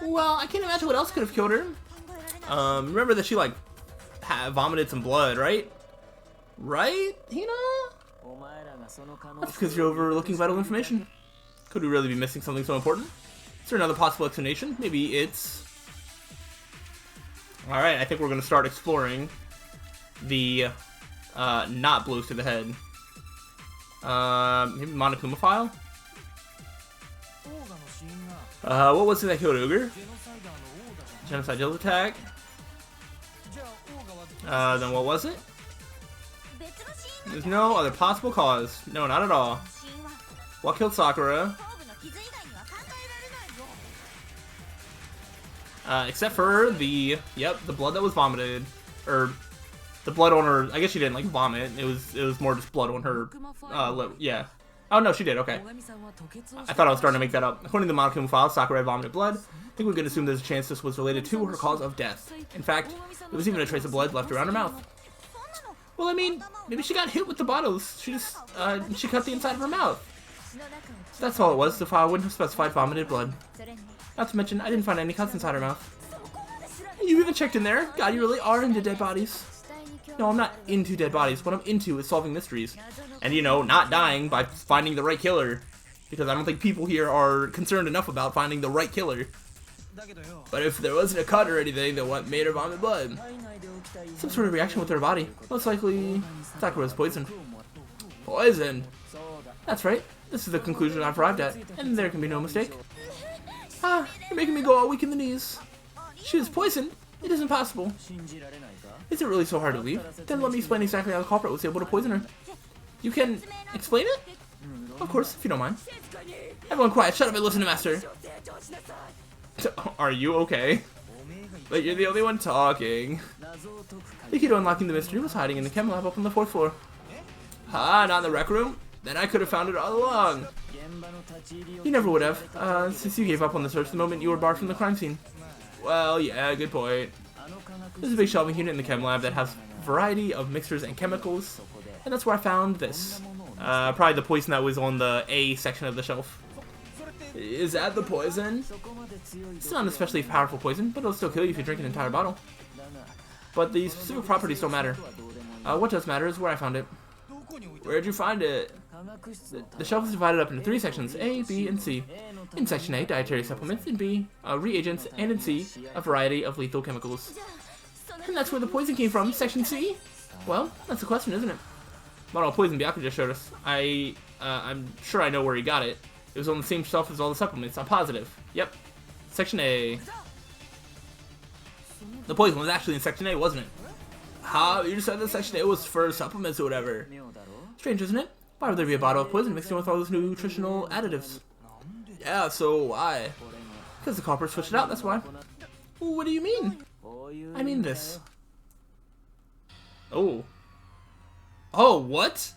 Well, I can't imagine what else could have killed her. Remember that she, like, vomited some blood, right? Right, Hina? That's because you're overlooking vital information. Could we really be missing something so important? Is there another possible explanation? Maybe it's... Alright, I think we're going to start exploring the, not blows to the head. Maybe Monokuma file? What was it that killed Uger? Genocidal attack. Then what was it? There's no other possible cause. No, not at all. What killed Sakura? Except for the blood that was vomited, or the blood on her. I guess she didn't like vomit. It was more just blood on her. Lip. Yeah. Oh no, she did. Okay. I thought I was starting to make that up. According to the Monokuma file, Sakura had vomited blood. I think we can assume there's a chance this was related to her cause of death. In fact, there was even a trace of blood left around her mouth. Well, I mean, maybe she got hit with the bottles. She just she cut the inside of her mouth. That's all it was. The file wouldn't have specified vomited blood. Not to mention, I didn't find any cuts inside her mouth. You even checked in there? God, you really are into dead bodies. No, I'm not into dead bodies. What I'm into is solving mysteries. And, you know, not dying by finding the right killer. Because I don't think people here are concerned enough about finding the right killer. But if there wasn't a cut or anything, then what made her vomit blood? Some sort of reaction with her body. Most likely, Sakura was poisoned. Poisoned? That's right. This is the conclusion I've arrived at. And there can be no mistake. Ah, you're making me go all weak in the knees. She was poisoned? It isn't possible. Is it really so hard to believe? Then let me explain exactly how the culprit was able to poison her. You can explain it? Of course, if you don't mind. Everyone quiet, shut up and listen to Master. Are you okay? But you're the only one talking. The key to unlocking the mystery was hiding in the chem lab up on the 4th floor. Ah, not in the rec room? Then I could have found it all along. You never would have, since you gave up on the search the moment you were barred from the crime scene. Well, yeah, good point. There's a big shelving unit in the chem lab that has a variety of mixtures and chemicals, and that's where I found this. Probably the poison that was on the A section of the shelf. Is that the poison? It's not an especially powerful poison, but it'll still kill you if you drink an entire bottle. But the specific properties don't matter. What does matter is where I found it. Where'd you find it? The shelf is divided up into 3 sections, A, B, and C. In Section A, dietary supplements, in B, reagents, and in C, a variety of lethal chemicals. And that's where the poison came from, Section C? Well, that's the question, isn't it? Model poison Byakuya just showed us. I'm sure I know where he got it. It was on the same shelf as all the supplements, I'm positive. Yep. Section A. The poison was actually in Section A, wasn't it? How? You just said that Section A was for supplements or whatever. Strange, isn't it? Why would there be a bottle of poison mixed in with all those nutritional additives? Yeah, so why? Because the culprit switched it out, that's why. What do you mean? I mean this. Oh. Oh, what?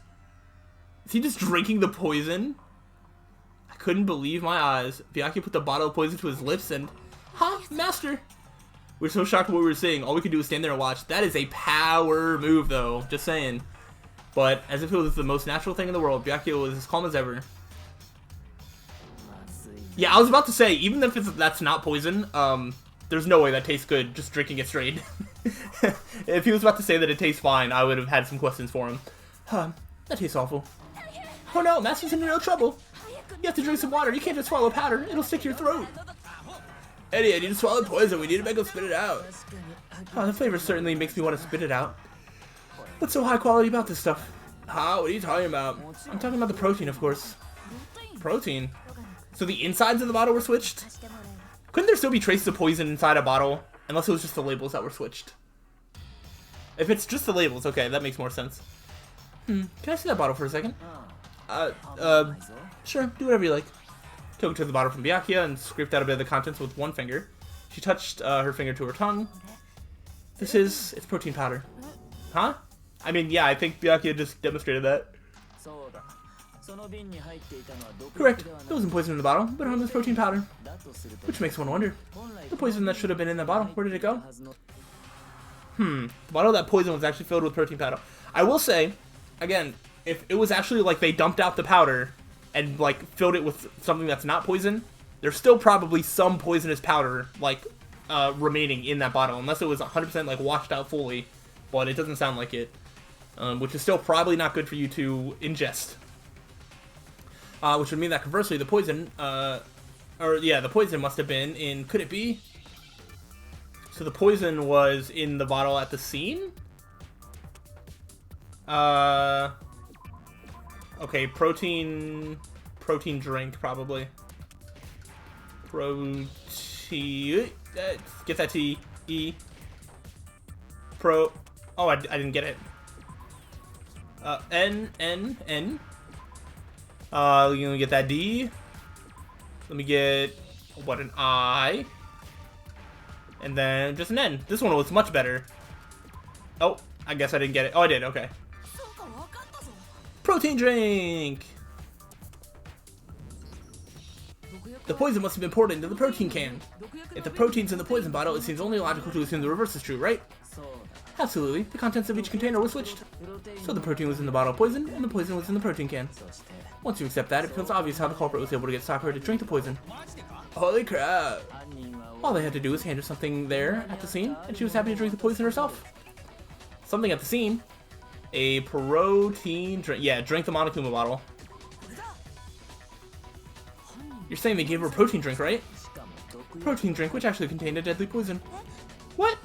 Is he just drinking the poison? I couldn't believe my eyes. Byakuya put the bottle of poison to his lips and... Huh? Master! We're so shocked at what we were seeing. All we could do was stand there and watch. That is a power move, though. Just saying. But, as if it was the most natural thing in the world, Byakuya was as calm as ever. Yeah, I was about to say, even if that's not poison, there's no way that tastes good just drinking it straight. If he was about to say that it tastes fine, I would have had some questions for him. That tastes awful. Oh no, Master's in real trouble. You have to drink some water. You can't just swallow powder. It'll stick to your throat. Eddie, I need to swallow poison. We need to make him spit it out. The flavor certainly makes me want to spit it out. What's so high quality about this stuff? What are you talking about? I'm talking about the protein, of course. Protein? So the insides of the bottle were switched? Couldn't there still be traces of poison inside a bottle? Unless it was just the labels that were switched. If it's just the labels, okay, that makes more sense. Can I see that bottle for a second? Sure, do whatever you like. Took the bottle from Byakuya and scraped out a bit of the contents with one finger. She touched her finger to her tongue. It's protein powder. Huh? I mean, yeah, I think Byakuya just demonstrated that. Correct. There wasn't poison in the bottle, but harmless protein powder. Which makes one wonder. The poison that should have been in that bottle, where did it go? The bottle of that poison was actually filled with protein powder. I will say, again, if it was actually like they dumped out the powder and like filled it with something that's not poison, there's still probably some poisonous powder, like, remaining in that bottle, unless it was 100% like washed out fully, but it doesn't sound like it, which is still probably not good for you to ingest. Which would mean that conversely, the poison, the poison must have been in, could it be? So the poison was in the bottle at the scene? Okay, protein drink, probably. Protein, get that T, E. Oh, I didn't get it. N. Let me get that D. Let me get, what, an I. And then just an N. This one was much better. Oh, I guess I didn't get it. Oh, I did, okay. Protein drink! The poison must have been poured into the protein can. If the protein's in the poison bottle, it seems only logical to assume the reverse is true, right? Absolutely. The contents of each container were switched. So the protein was in the bottle of poison, and the poison was in the protein can. Once you accept that, it becomes obvious how the culprit was able to get Sakura to drink the poison. Holy crap! All they had to do was hand her something there at the scene, and she was happy to drink the poison herself. Something at the scene? A protein drink. Yeah, drink the Monokuma bottle. You're saying they gave her a protein drink, right? Protein drink, which actually contained a deadly poison. What?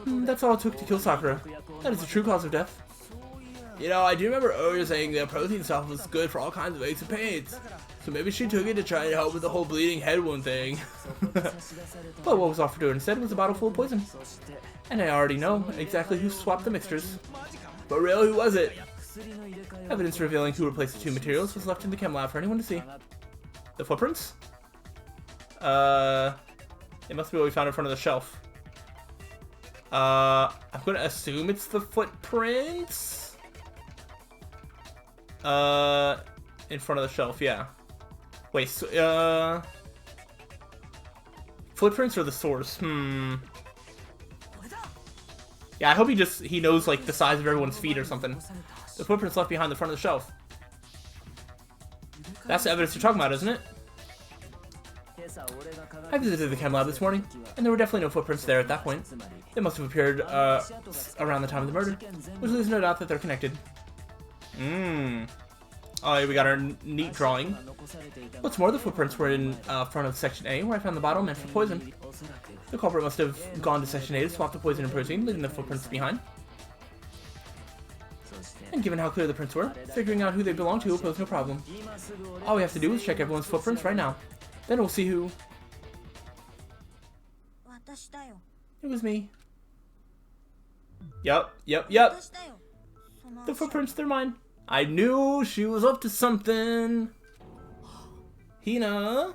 That's all it took to kill Sakura. That is the true cause of death. You know, I do remember earlier saying that protein stuff was good for all kinds of aches and pains. So maybe she took it to try to help with the whole bleeding head wound thing. But what was offered to her instead was a bottle full of poison. And I already know exactly who swapped the mixtures. But really, who was it? Evidence revealing who replaced the two materials was left in the chem lab for anyone to see. The footprints? It must be what we found in front of the shelf. I'm gonna assume it's the footprints? In front of the shelf, yeah. Wait, so, footprints or the source? Yeah, I hope he knows, like, the size of everyone's feet or something. The footprints left behind the front of the shelf. That's the evidence you're talking about, isn't it? I visited the chem lab this morning, and there were definitely no footprints there at that point. They must have appeared, around the time of the murder, which leaves no doubt that they're connected. Oh, here we got our neat drawing. What's more, the footprints were in front of Section A, where I found the bottle meant for poison. The culprit must have gone to Section A to swap the poison and protein, leaving the footprints behind. And given how clear the prints were, figuring out who they belong to will pose no problem. All we have to do is check everyone's footprints right now. Then we'll see who... It was me. Yep. The footprints, they're mine. I knew she was up to something. Hina.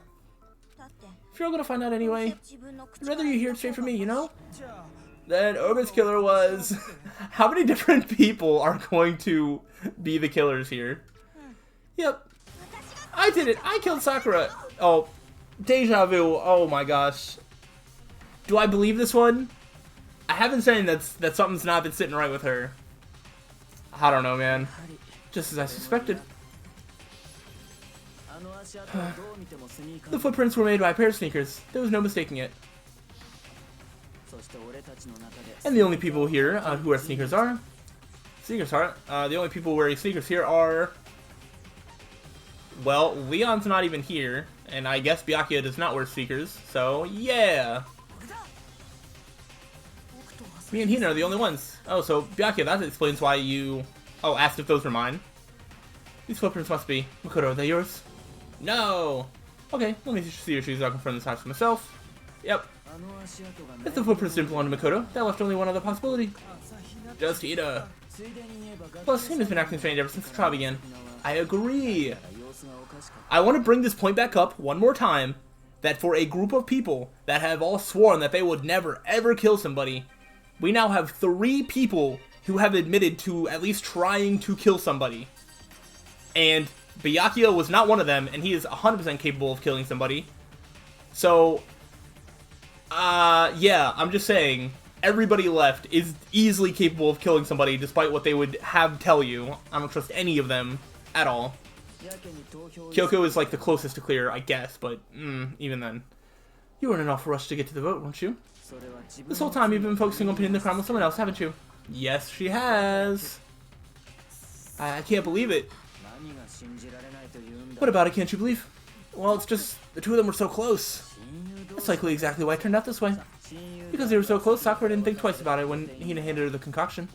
If you're all gonna find out anyway, I'd rather you hear it straight from me, you know? Then Oba's killer was... How many different people are going to be the killers here? Yep. I did it. I killed Sakura. Oh, deja vu. Oh my gosh. Do I believe this one? I have been saying that something's not been sitting right with her. I don't know, man. Just as I suspected. The footprints were made by a pair of sneakers. There was no mistaking it. And the only people here who wear sneakers are... the only people wearing sneakers here are... Well, Leon's not even here. And I guess Byakuya does not wear sneakers. So, yeah! Me and Hina are the only ones. Oh, so Byakuya, that explains why you... Oh, asked if those were mine. These footprints must be. Makoto, are they yours? No! Okay, let me see your shoes. I'll confirm this house for myself. Yep. If the footprints didn't belong to Makoto, that left only one other possibility. Just Hina. Plus, Hina's been acting strange ever since the trial began. I agree. I want to bring this point back up one more time, that for a group of people that have all sworn that they would never ever kill somebody, we now have 3 people who have admitted to at least trying to kill somebody. And Byakuya was not one of them, and he is 100% capable of killing somebody. So, yeah, I'm just saying, everybody left is easily capable of killing somebody despite what they would have tell you. I don't trust any of them at all. Kyoko is like the closest to clear, I guess, but even then. You were in an awful rush to get to the vote, weren't you? This whole time you've been focusing on pinning the crime on someone else, haven't you? Yes, she has. I can't believe it. What about it, can't you believe? Well, it's just the two of them were so close. That's likely exactly why it turned out this way. Because they were so close, Sakura didn't think twice about it when Hina handed her the concoction.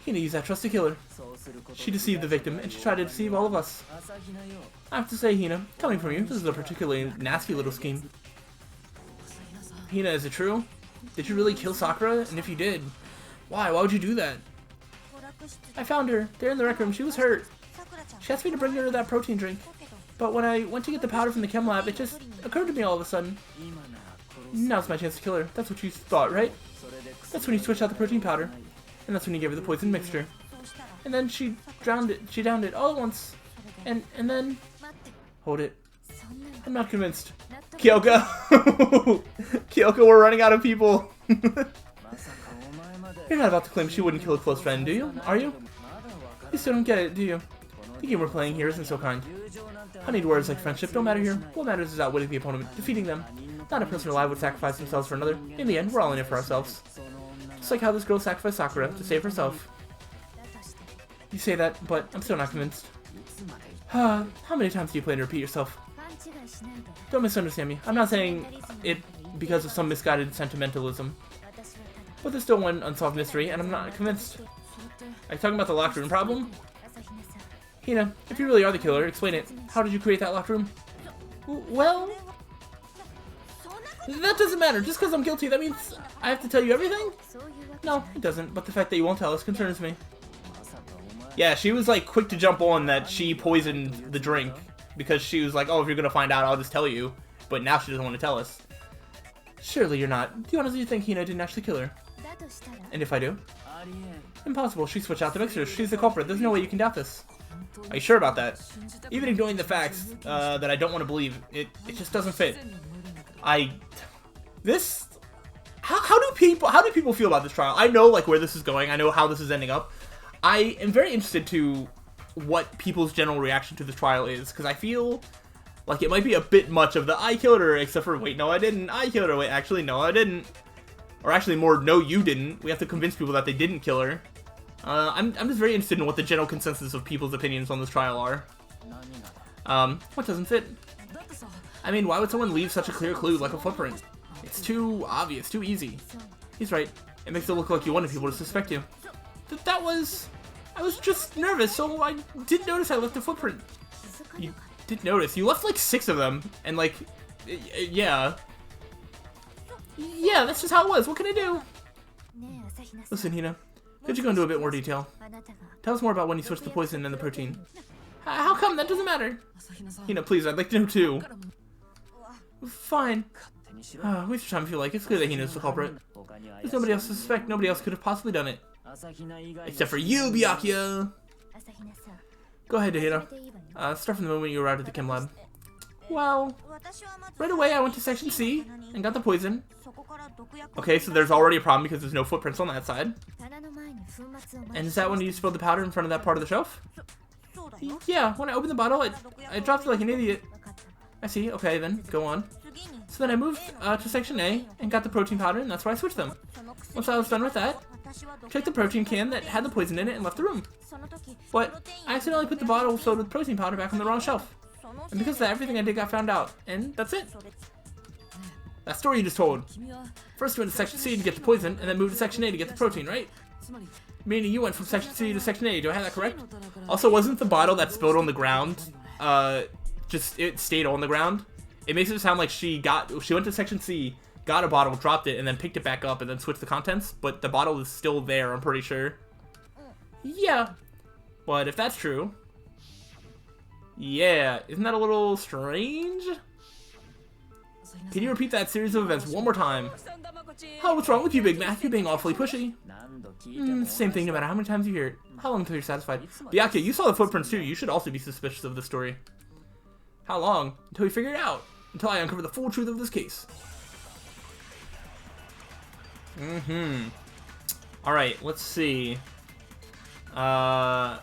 Hina used that trust to kill her. She deceived the victim, and she tried to deceive all of us. I have to say, Hina, coming from you, this is a particularly nasty little scheme. Hina, is it true? Did you really kill Sakura? And if you did, why? Why would you do that? I found her. There in the rec room. She was hurt. She asked me to bring her that protein drink. But when I went to get the powder from the chem lab, it just occurred to me all of a sudden. Now's my chance to kill her. That's what you thought, right? That's when you switched out the protein powder. And that's when you gave her the poison mixture. And then she drowned it. She downed it all at once. And then... Hold it. I'm not convinced. Kyoko! Kyoko, we're running out of people. You're not about to claim she wouldn't kill a close friend, do you? Are you? You still don't get it, do you? The game we're playing here isn't so kind. Honeyed words like friendship don't matter here. What matters is outwitting the opponent, defeating them. Not a person alive would sacrifice themselves for another. In the end, we're all in it for ourselves. Just like how this girl sacrificed Sakura to save herself. You say that, but I'm still not convinced. How many times do you plan to repeat yourself? Don't misunderstand me. I'm not saying it because of some misguided sentimentalism. But there's still one unsolved mystery, and I'm not convinced. Are you talking about the locked room problem? Hina, if you really are the killer, explain it. How did you create that locked room? Well... That doesn't matter. Just because I'm guilty, that means I have to tell you everything? No, it doesn't. But the fact that you won't tell us concerns me. Yeah, she was like quick to jump on that she poisoned the drink. Because she was like, oh, if you're going to find out, I'll just tell you. But now she doesn't want to tell us. Surely you're not. Do you honestly think Hina didn't actually kill her? And if I do? Impossible. She switched out the mixers. She's the culprit. There's no way you can doubt this. Are you sure about that? Even ignoring the facts that I don't want to believe, it just doesn't fit. How do people feel about this trial? I know like where this is going. I know how this is ending up. I am very interested to what people's general reaction to this trial is, because I feel like it might be a bit much of the I killed her, except for wait, no I didn't, I killed her, wait, actually no I didn't, or actually more, no you didn't. We have to convince people that they didn't kill her. I'm just very interested in what the general consensus of people's opinions on this trial are. What doesn't fit? I mean, why would someone leave such a clear clue like a footprint? It's too obvious, too easy. He's right. It makes it look like you wanted people to suspect you. I was just nervous, so I didn't notice I left a footprint. You did notice. You left like 6 of them, and like, yeah. Yeah, that's just how it was. What can I do? Listen, Hina, could you go into a bit more detail? Tell us more about when you switched the poison and the protein. How come? That doesn't matter. Hina, please, I'd like to know too. Fine. Waste your time if you like. It's clear that Hina's the culprit. There's nobody else to suspect. Nobody else could have possibly done it. Except for you, Byakuya! Go ahead, Hina. Start from the moment you arrived at the chem lab. Well, right away I went to section C and got the poison. Okay, so there's already a problem because there's no footprints on that side. And is that when you spilled the powder in front of that part of the shelf? Yeah, when I opened the bottle, I dropped it like an idiot. I see, okay then, go on. So then I moved to section A and got the protein powder, and that's where I switched them. Once I was done with that, checked the protein can that had the poison in it and left the room. But I accidentally put the bottle filled with protein powder back on the wrong shelf. And because of that, everything I did got found out. And that's it. That story you just told. First you went to section C to get the poison, and then moved to section A to get the protein, right? Meaning you went from section C to section A. Do I have that correct? Also, wasn't the bottle that spilled on the ground, it stayed on the ground? It makes it sound like she went to section C, got a bottle, dropped it, and then picked it back up and then switched the contents, but the bottle is still there, I'm pretty sure. Yeah. But if that's true... Yeah, isn't that a little strange? Can you repeat that series of events one more time? Oh, what's wrong with you, Big Mac? You're being awfully pushy. Same thing no matter how many times you hear it. How long until you're satisfied? Byakuya, you saw the footprints too. You should also be suspicious of the story. How long? Until we figure it out. Until I uncover the full truth of this case. Alright, let's see. I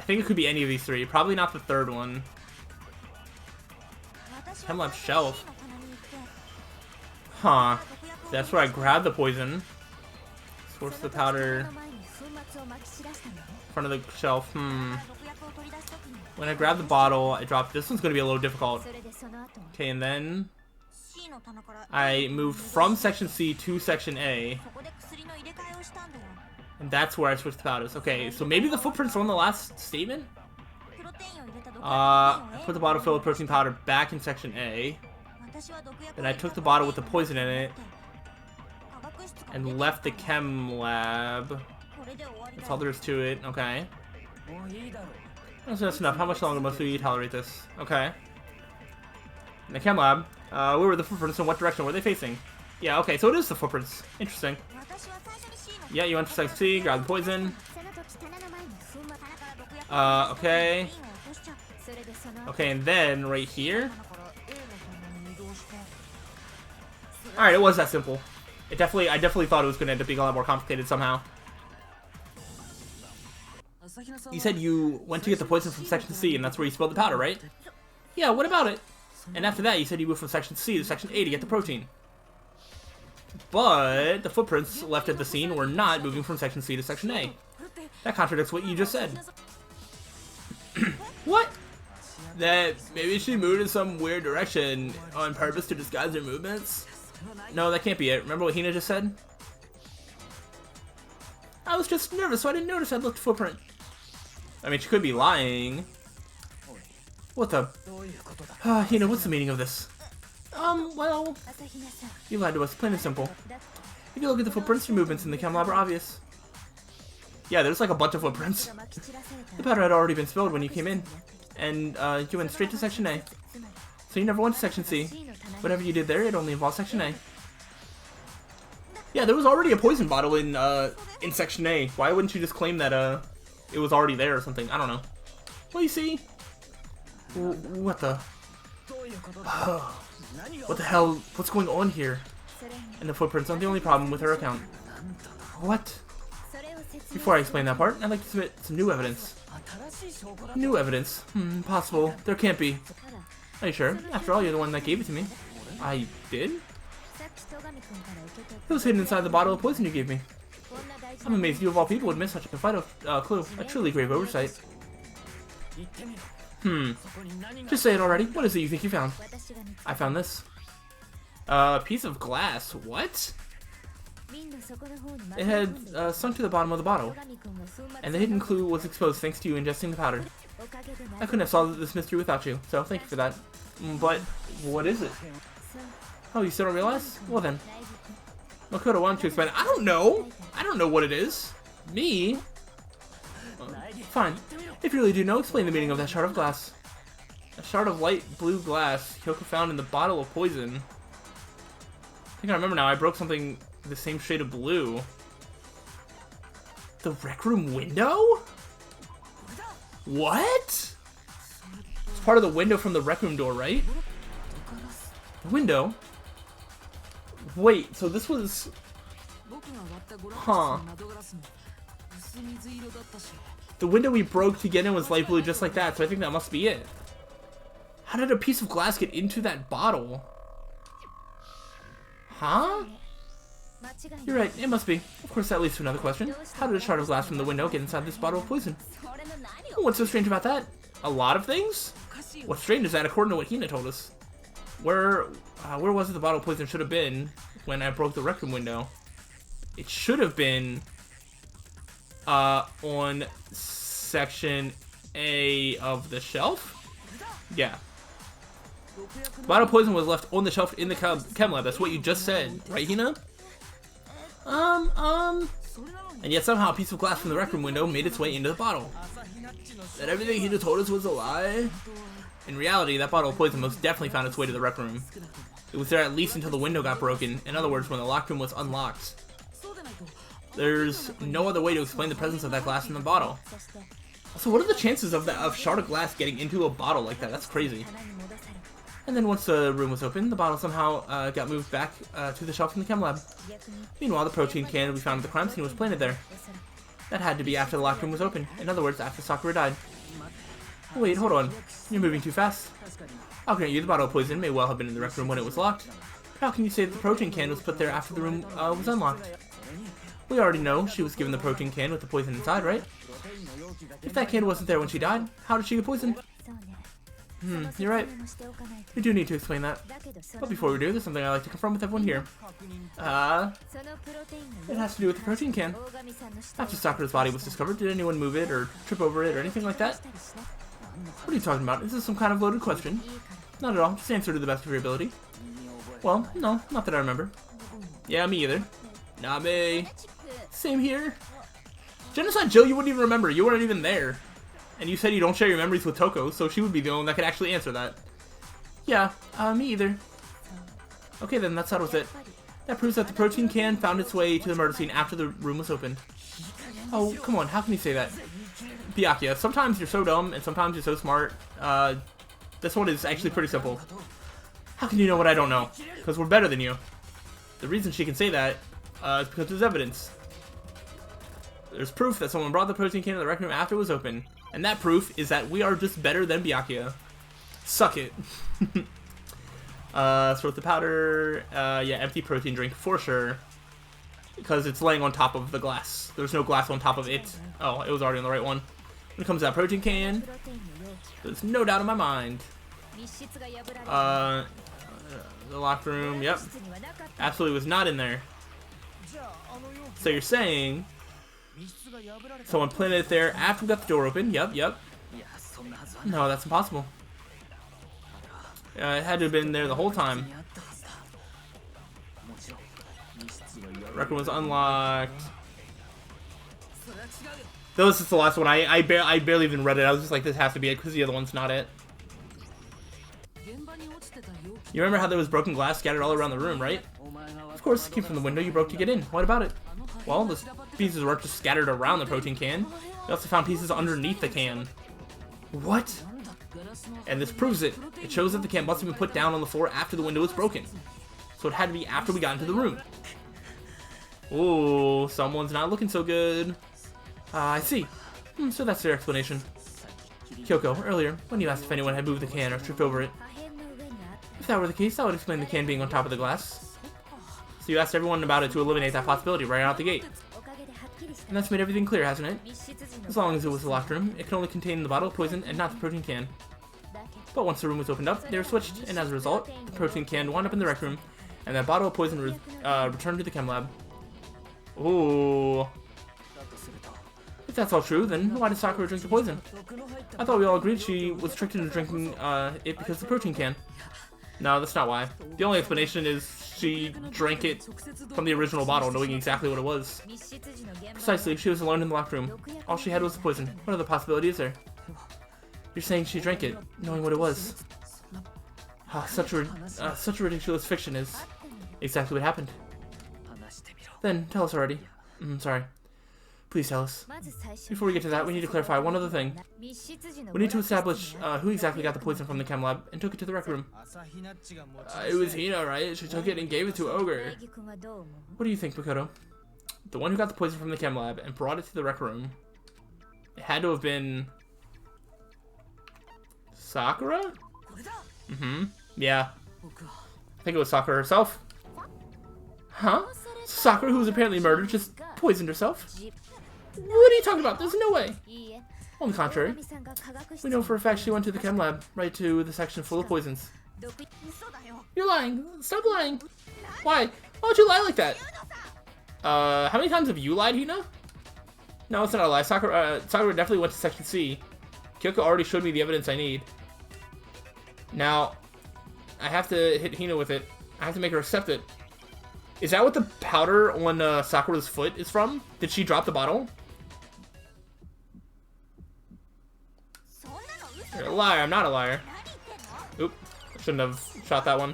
think it could be any of these three. Probably not the third one. Chem lab shelf. Huh. That's where I grabbed the poison. Source the powder. Front of the shelf. When I grab the bottle, I drop. This one's gonna be a little difficult. Okay, and then I moved from section C to section A. And that's where I switched the powders. Okay, so maybe the footprints are on the last statement? I put the bottle filled with protein powder back in section A. Then I took the bottle with the poison in it and left the chem lab. That's all there is to it. Okay. That's enough. How much longer must we tolerate this? Okay. In the chem lab, where were the footprints and what direction were they facing? Yeah, okay, so it is the footprints. Interesting. Yeah, you went to section C, grab the poison. Okay. Okay, and then right here. Alright, it was that simple. I definitely thought it was gonna end up being a lot more complicated somehow. You said you went to get the poison from section C, and that's where you spilled the powder, right? Yeah, what about it? And after that, you said you moved from section C to section A to get the protein. But the footprints left at the scene were not moving from section C to section A. That contradicts what you just said. What? That maybe she moved in some weird direction on purpose to disguise her movements? No, that can't be it. Remember what Hina just said? I was just nervous, so I didn't notice I'd left a footprint. I mean, she could be lying. What the? Hina, what's the meaning of this? Well, you lied to us, plain and simple. If you look at the footprints, your movements in the chem lab are obvious. Yeah, there's like a bunch of footprints. The powder had already been spilled when you came in, and you went straight to section A. So you never went to section C. Whatever you did there, it only involved section A. Yeah, there was already a poison bottle in section A. Why wouldn't you just claim that it was already there or something? I don't know. Well, you see, what the? What the hell? What's going on here? And the footprints aren't the only problem with her account. What? Before I explain that part, I'd like to submit some new evidence. New evidence? Possible. There can't be. Are you sure? After all, you're the one that gave it to me. I did? It was hidden inside the bottle of poison you gave me. I'm amazed you of all people would miss such a vital clue. A truly grave oversight. Just say it already. What is it you think you found? I found this. A piece of glass. What? It had sunk to the bottom of the bottle, and the hidden clue was exposed thanks to you ingesting the powder. I couldn't have solved this mystery without you, so thank you for that. But what is it? Oh, you still don't realize? Well then. Makoto, why don't you explain it? I don't know! I don't know what it is. Me? Fine. If you really do know, explain the meaning of that shard of glass. A shard of light blue glass Kyoko found in the bottle of poison. I think I remember now, I broke something the same shade of blue. The rec room window? What? It's part of the window from the rec room door, right? The window? Wait, so this was... Huh. The window we broke to get in was light blue just like that, so I think that must be it. How did a piece of glass get into that bottle? Huh? You're right, it must be. Of course, that leads to another question. How did a shard of glass from the window get inside this bottle of poison? What's so strange about that? A lot of things? What's strange is that, according to what Hina told us, where was it the bottle of poison should have been when I broke the rec room window? It should have been on section A of the shelf? Yeah. The bottle of poison was left on the shelf in the chem lab. That's what you just said, right, Hina? And yet somehow a piece of glass from the rec room window made its way into the bottle. That everything Hina told us was a lie? In reality, that bottle of poison most definitely found its way to the rec room. It was there at least until the window got broken. In other words, when the locked room was unlocked. There's no other way to explain the presence of that glass in the bottle. So what are the chances of shard of glass getting into a bottle like that? That's crazy. And then once the room was open, the bottle somehow got moved back to the shelf in the chem lab. Meanwhile, the protein can we found at the crime scene was planted there. That had to be after the locked room was open. In other words, after Sakura died. Wait, hold on. You're moving too fast. I'll grant you the bottle of poison may well have been in the rec room when it was locked. How can you say that the protein can was put there after the room was unlocked? We already know she was given the protein can with the poison inside, right? If that can wasn't there when she died, how did she get poisoned? You're right. We do need to explain that. But before we do, there's something I'd like to confirm with everyone here. It has to do with the protein can. After Sakura's body was discovered, did anyone move it or trip over it or anything like that? What are you talking about? Is this some kind of loaded question? Not at all. Just answer to the best of your ability. Well, no, not that I remember. Yeah, me either. Not me. Same here. Genocide Jill, you wouldn't even remember. You weren't even there. And you said you don't share your memories with Toko, so she would be the only one that could actually answer that. Yeah, me either. Okay then, that settles it. That proves that the protein can found its way to the murder scene after the room was opened. Oh, come on, how can you say that? Byakuya, sometimes you're so dumb, and sometimes you're so smart. This one is actually pretty simple. How can you know what I don't know? Because we're better than you. The reason she can say that is because there's evidence. There's proof that someone brought the protein can to the rec room after it was open. And that proof is that we are just better than Byakuya. Suck it. Sort the powder. Yeah, empty protein drink for sure. Because it's laying on top of the glass. There's no glass on top of it. Oh, it was already on the right one. When it comes to that protein can, there's no doubt in my mind. The locker room, yep. Absolutely was not in there. So you're saying someone planted it there after we got the door open? Yep. No, that's impossible. It had to have been there the whole time. Record was unlocked. That was just the last one. I barely even read it. I was just like, this has to be it because the other one's not it. You remember how there was broken glass scattered all around the room, right? Of course, it came from the window you broke to get in. What about it? Well, the pieces were just scattered around the protein can. We also found pieces underneath the can. What? And this proves it. It shows that the can must have been put down on the floor after the window was broken. So it had to be after we got into the room. Ooh, someone's not looking so good. I see. So that's their explanation. Kyoko, earlier, when you asked if anyone had moved the can or tripped over it. If that were the case, that would explain the can being on top of the glass. So you asked everyone about it to eliminate that possibility right out the gate. And that's made everything clear, hasn't it? As long as it was a locked room, it can only contain the bottle of poison and not the protein can. But once the room was opened up, they were switched, and as a result, the protein can wound up in the rec room, and that bottle of poison returned to the chem lab. Ooh. If that's all true, then why did Sakura drink the poison? I thought we all agreed she was tricked into drinking it because of the protein can. No, that's not why. The only explanation is she drank it from the original bottle, knowing exactly what it was. Precisely, she was alone in the locked room. All she had was the poison. What other possibility is there? You're saying she drank it, knowing what it was. Such a ridiculous fiction is exactly what happened. Then, tell us already. Sorry. Please tell us. Before we get to that, we need to clarify one other thing. We need to establish who exactly got the poison from the chem lab and took it to the rec room. It was Hina, right? She took it and gave it to Ogre. What do you think, Makoto? The one who got the poison from the chem lab and brought it to the rec room. It had to have been Sakura? Yeah. I think it was Sakura herself. Huh? Sakura, who was apparently murdered, just poisoned herself? What are you talking about? There's no way. On the contrary, we know for a fact she went to the chem lab, right to the section full of poisons. You're lying. Stop lying. Why? Why would you lie like that? How many times have you lied, Hina? No, it's not a lie. Sakura definitely went to section C. Kyoko already showed me the evidence I need. Now, I have to hit Hina with it. I have to make her accept it. Is that what the powder on Sakura's foot is from? Did she drop the bottle? You're a liar. I'm not a liar. Oop. I shouldn't have shot that one.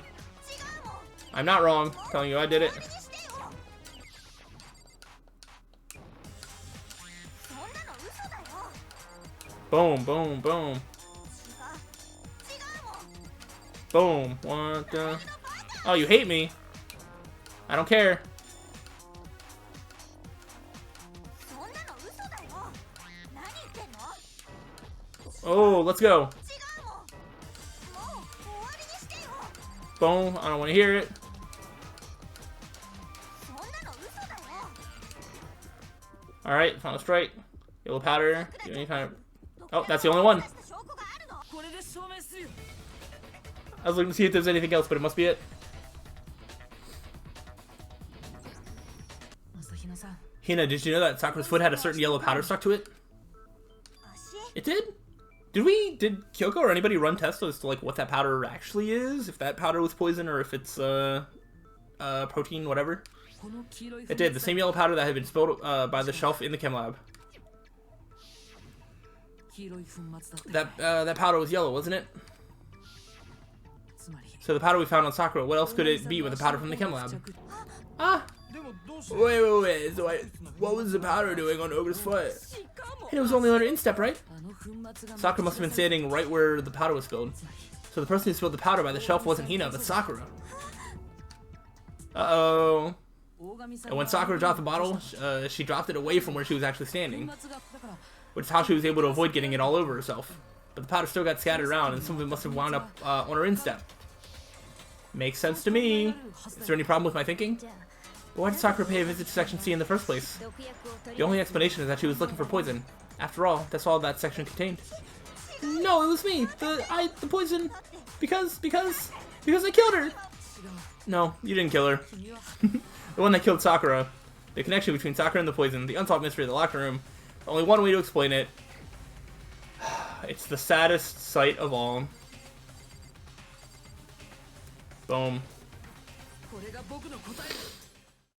I'm not wrong. I'm telling you, I did it. Boom, boom, boom. Boom. What the? Oh, you hate me. I don't care. Oh, let's go. Boom. I don't want to hear it. Alright, final strike. Yellow powder. Do any kind of... Oh, that's the only one. I was looking to see if there's anything else, but it must be it. Hina, did you know that Sakura's foot had a certain yellow powder stuck to it? It did? Did Kyoko or anybody run tests as to like what that powder actually is? If that powder was poison or if it's protein, whatever? It did. The same yellow powder that had been spilled by the shelf in the chem lab. That powder was yellow, wasn't it? So the powder we found on Sakura, what else could it be with the powder from the chem lab? Ah! Wait. So what was the powder doing on Ogre's foot? It was only on her instep, right? Sakura must have been standing right where the powder was spilled. So the person who spilled the powder by the shelf wasn't Hina, but Sakura. Uh-oh. And when Sakura dropped the bottle, she dropped it away from where she was actually standing. Which is how she was able to avoid getting it all over herself. But the powder still got scattered around, and some of it must have wound up on her instep. Makes sense to me. Is there any problem with my thinking? But why did Sakura pay a visit to Section C in the first place? The only explanation is that she was looking for poison. After all, that's all that section contained. No, it was me! The poison! Because I killed her! No, you didn't kill her. The one that killed Sakura. The connection between Sakura and the poison. The unsolved mystery of the locker room. Only one way to explain it. It's the saddest sight of all. Boom.